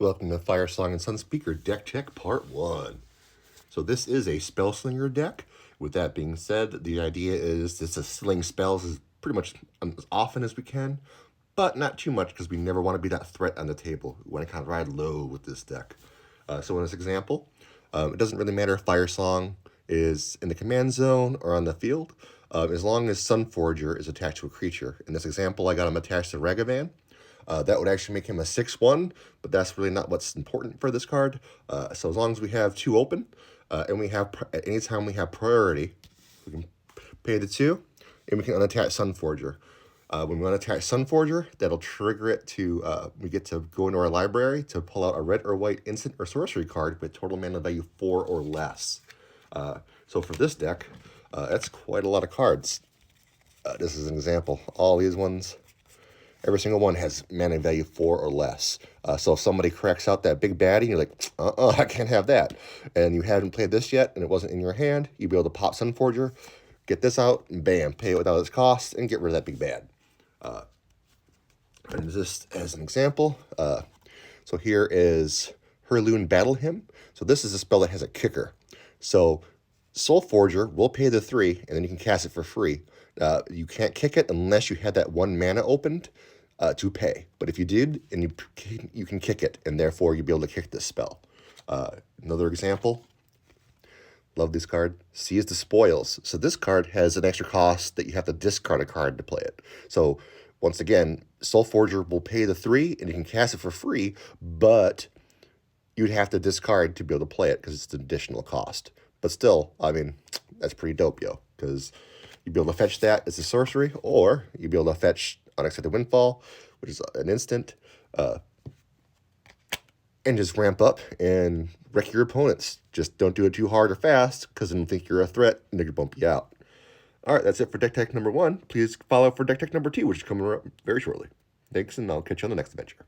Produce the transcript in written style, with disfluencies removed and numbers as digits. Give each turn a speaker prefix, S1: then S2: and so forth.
S1: Welcome to Firesong Sunspeaker Deck Check Part 1. So this is a Spellslinger deck. With that being said, the idea is just to sling spells as pretty much as often as we can, but not too much because we never want to be that threat on the table. We want to kind of ride low with this deck. So in this example, it doesn't really matter if Firesong is in the command zone or on the field, as long as Sunforger is attached to a creature. In this example, I got him attached to Ragavan. That would actually make him a 6/1, but that's really not what's important for this card. So as long as we have 2 open, and we have, at any time we have priority, we can pay the 2, and we can unattach Sunforger. When we unattach Sunforger, that'll trigger it to, we get to go into our library to pull out a red or white instant or sorcery card with total mana value 4 or less. So for this deck, that's quite a lot of cards. This is an example. All these ones, every single one has mana value 4 or less. So if somebody cracks out that big baddie, you're like, I can't have that. And you haven't played this yet, and it wasn't in your hand, you'd be able to pop Sunforger, get this out, and bam, pay it without its cost, and get rid of that big bad. And just as an example, so here is Herloon Battle Hymn. So this is a spell that has a kicker. So Soul Forger will pay the 3, and then you can cast it for free. You can't kick it unless you had that 1 mana opened to pay. But if you did, and you can kick it, and therefore you'll be able to kick this spell. Another example, love this card, Seize the Spoils. So this card has an extra cost that you have to discard a card to play it. So once again, Soul Forger will pay the 3, and you can cast it for free, but you'd have to discard to be able to play it because it's an additional cost. But still, I mean, that's pretty dope, yo, because you'd be able to fetch that as a sorcery, or you'd be able to fetch Unexpected Windfall, which is an instant, and just ramp up and wreck your opponents. Just don't do it too hard or fast, because then they'll think you're a threat, and they can bump you out. All right, that's it for Deck Tech number 1. Please follow for Deck Tech number 2, which is coming very shortly. Thanks, and I'll catch you on the next adventure.